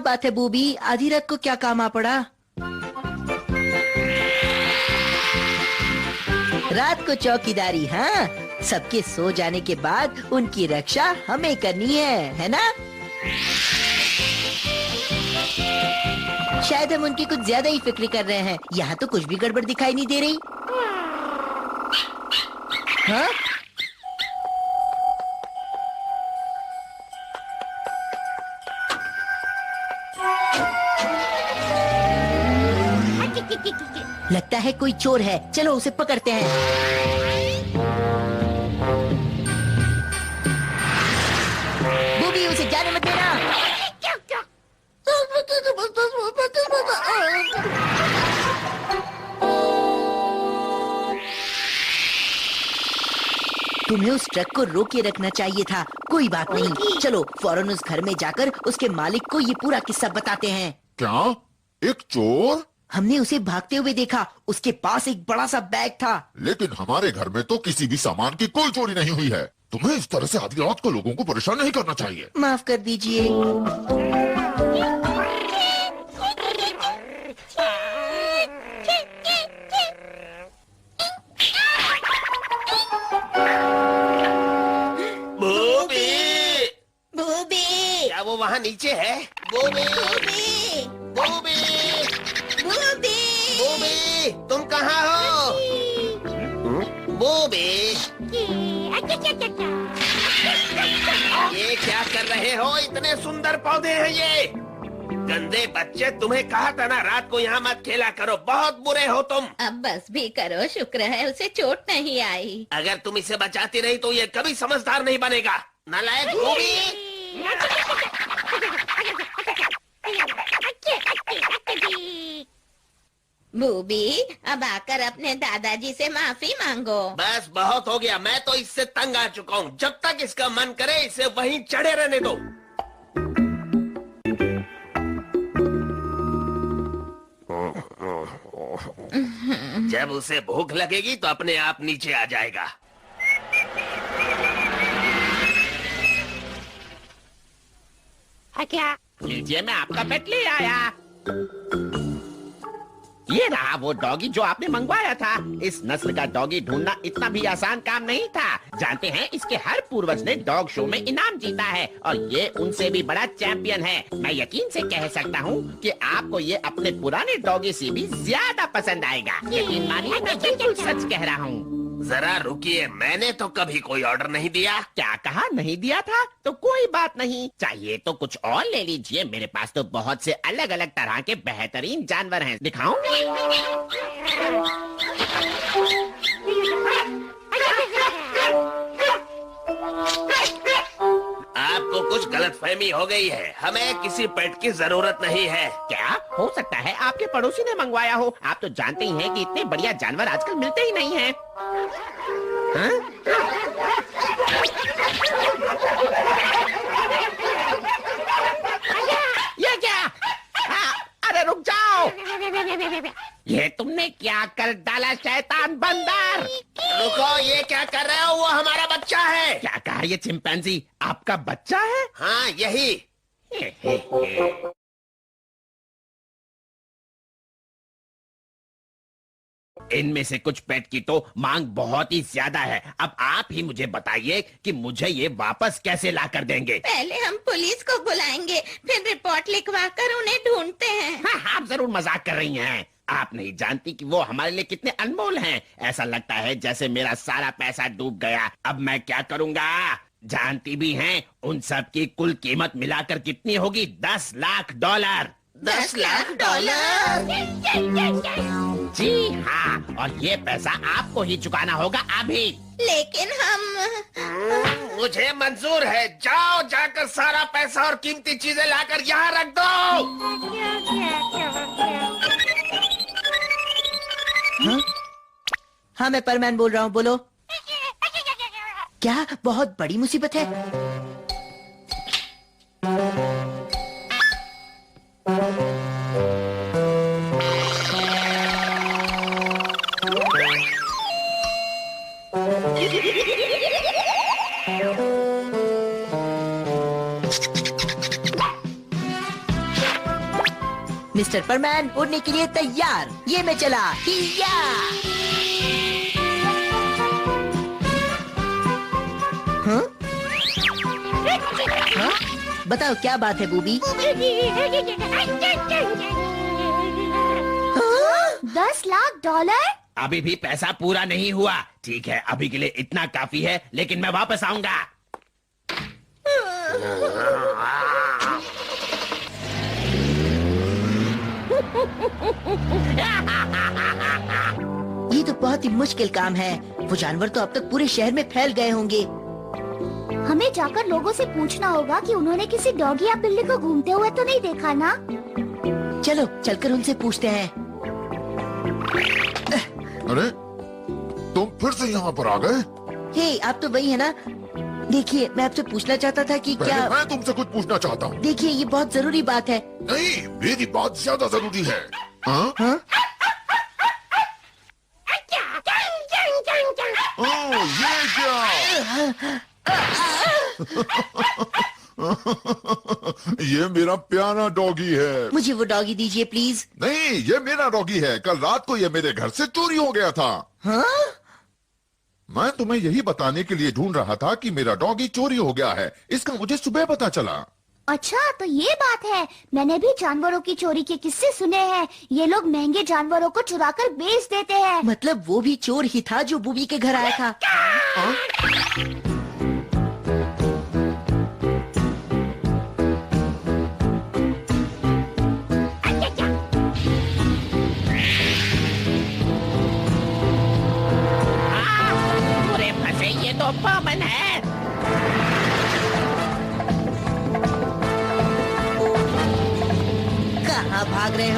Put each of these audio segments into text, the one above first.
बात है बूबी, आधी रात को क्या काम आ पड़ा? रात को चौकीदारी, हाँ। सबके सो जाने के बाद उनकी रक्षा हमें करनी है ना? शायद हम उनकी कुछ ज्यादा ही फिक्र कर रहे हैं। यहाँ तो कुछ भी गड़बड़ दिखाई नहीं दे रही। हाँ? लगता है कोई चोर है, चलो उसे पकड़ते हैं। बूबी, उसे जाने मत देना। तुम्हें उस ट्रक को रोके रखना चाहिए था। कोई बात नहीं, चलो फौरन उस घर में जाकर उसके मालिक को ये पूरा किस्सा बताते हैं। क्या? एक चोर? हमने उसे भागते हुए देखा। उसके पास एक बड़ा सा बैग था। लेकिन हमारे घर में तो किसी भी सामान की कोई चोरी नहीं हुई है। तुम्हें इस तरह से आधी रात को लोगों को परेशान नहीं करना चाहिए। माफ कर दीजिए। बूबी, बूबी, क्या वो वहाँ नीचे है? बूबी, बूबी, बूबी, बूबी, तुम कहाँ हो? बूबी, ये क्या कर रहे हो? इतने सुंदर पौधे हैं ये। गंदे बच्चे, तुम्हें कहा था ना रात को यहाँ मत खेला करो। बहुत बुरे हो तुम। अब बस भी करो, शुक्र है उसे चोट नहीं आई। अगर तुम इसे बचाती रही तो ये कभी समझदार नहीं बनेगा। नालायक बूबी। बूबी, अब आकर अपने दादाजी से माफी मांगो। बस बहुत हो गया, मैं तो इससे तंग आ चुका हूँ। जब तक इसका मन करे इसे वहीं चढ़े रहने दो। जब उसे भूख लगेगी तो अपने आप नीचे आ जाएगा। क्या? लीजिए, मैं आपका पेट ले आया। ये रहा वो डॉगी जो आपने मंगवाया था। इस नस्ल का डॉगी ढूंढना इतना भी आसान काम नहीं था। जानते हैं, इसके हर पूर्वज ने डॉग शो में इनाम जीता है और ये उनसे भी बड़ा चैंपियन है। मैं यकीन से कह सकता हूँ कि आपको ये अपने पुराने डॉगी से भी ज्यादा पसंद आएगा। यकीन मानिए, मैं बिल्कुल सच कह रहा हूँ। जरा रुकिए, मैंने तो कभी कोई ऑर्डर नहीं दिया। क्या कहा? नहीं दिया था? तो कोई बात नहीं, चाहिए तो कुछ और ले लीजिए। मेरे पास तो बहुत से अलग अलग तरह के बेहतरीन जानवर हैं। दिखाऊं? आपको कुछ गलतफहमी हो गई है। हमें किसी पेट की जरूरत नहीं है। क्या हो सकता है आपके पड़ोसी ने मंगवाया हो? आप तो जानते ही हैं कि इतने बढ़िया जानवर आजकल मिलते ही नहीं हैं। हाँ? ये क्या? अरे रुक जाओ! ये तुमने क्या कर डाला शैतान बंदर? रुको, ये क्या कर रहे हो? वो हमारा बच्चा है। क्या कहा ये चिंपैंजी? आपका बच्चा है? हाँ, यही। इनमें से कुछ पेट की तो मांग बहुत ही ज्यादा है। अब आप ही मुझे बताइए कि मुझे ये वापस कैसे ला कर देंगे। पहले हम पुलिस को बुलाएंगे, फिर रिपोर्ट लिखवा कर उन्हें ढूंढते हैं। हाँ, आप जरूर मजाक कर रही हैं। आप नहीं जानती कि वो हमारे लिए कितने अनमोल हैं। ऐसा लगता है जैसे मेरा सारा पैसा डूब गया। अब मैं क्या करूँगा? जानती भी हैं, उन सब की कुल कीमत मिलाकर कितनी होगी? 10 लाख डॉलर। 10 लाख डॉलर? जी हाँ, और ये पैसा आपको ही चुकाना होगा अभी। लेकिन हम... मुझे मंजूर है। जाओ, जाकर सारा पैसा और कीमती चीजें लाकर यहाँ रख दो। हाँ? हाँ, मैं परमैन बोल रहा हूँ, बोलो। क्या बहुत बड़ी मुसीबत है? मिस्टर परमैन उड़ने के लिए तैयार। ये मैं चला। हिया! हाँ? हाँ? बताओ क्या बात है बूबी? 10 लाख डॉलर? अभी भी पैसा पूरा नहीं हुआ। ठीक है, अभी के लिए इतना काफी है, लेकिन मैं वापस आऊंगा। ये तो बहुत ही मुश्किल काम है। वो जानवर तो अब तक पूरे शहर में फैल गए होंगे। हमें जाकर लोगों से पूछना होगा कि उन्होंने किसी डॉगी या बिल्ली को घूमते हुए तो नहीं देखा ना? चलो चलकर उनसे पूछते हैं। अरे तुम फिर से यहाँ पर आ गए? हे, आप तो वही है ना? देखिए, मैं आपसे पूछना चाहता था कि पहले क्या। मैं तुमसे कुछ पूछना चाहता हूँ। देखिए, ये बहुत जरूरी बात है। नहीं, मेरी बात ज्यादा जरूरी है। हाँ? हाँ? ओह, ये क्या? ये मेरा प्यारा डॉगी है। मुझे वो डॉगी दीजिए प्लीज। नहीं, ये मेरा डॉगी है। कल रात को ये मेरे घर से चोरी हो गया था। हाँ? मैं तुम्हें यही बताने के लिए ढूंढ रहा था कि मेरा डॉगी चोरी हो गया है। इसका मुझे सुबह पता चला। अच्छा, तो ये बात है। मैंने भी जानवरों की चोरी के किस्से सुने हैं। ये लोग महंगे जानवरों को चुराकर बेच देते हैं। मतलब वो भी चोर ही था जो बूबी के घर आया था। हाँ? पूरे फंसे, ये तो बमन है। कहाँ भाग रहे हो?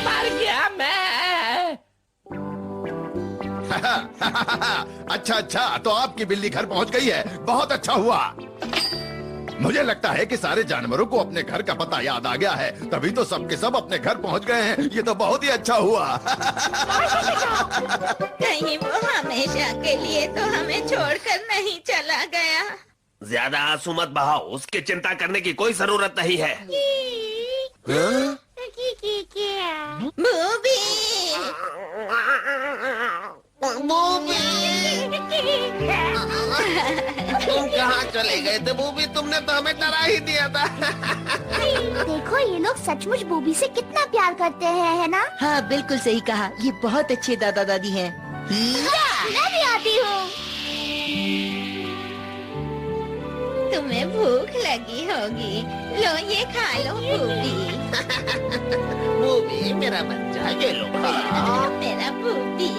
मर गया मैं। अच्छा अच्छा, तो आपकी बिल्ली घर पहुंच गई है। बहुत अच्छा हुआ। मुझे लगता है कि सारे जानवरों को अपने घर का पता याद आ गया है, तभी तो सबके सब अपने घर पहुंच गए हैं। ये तो बहुत ही अच्छा हुआ। कहीं वो हमेशा के लिए तो हमें छोड़कर नहीं चला गया। ज्यादा आंसू मत बहाओ, उसकी चिंता करने की कोई जरूरत नहीं है। बूबी! तुम कहाँ चले गए थे बूबी? तुमने तो हमें डरा ही दिया था। देखो, ये लोग सचमुच बूबी से कितना प्यार करते हैं, है ना? हाँ, बिल्कुल सही कहा। ये बहुत अच्छे दादा दादी हैं। मैं भी आती हूँ। तुम्हें भूख लगी होगी, लो ये खा लो बूबी। बूबी मेरा बच्चा, ये लो। मेरा बूबी।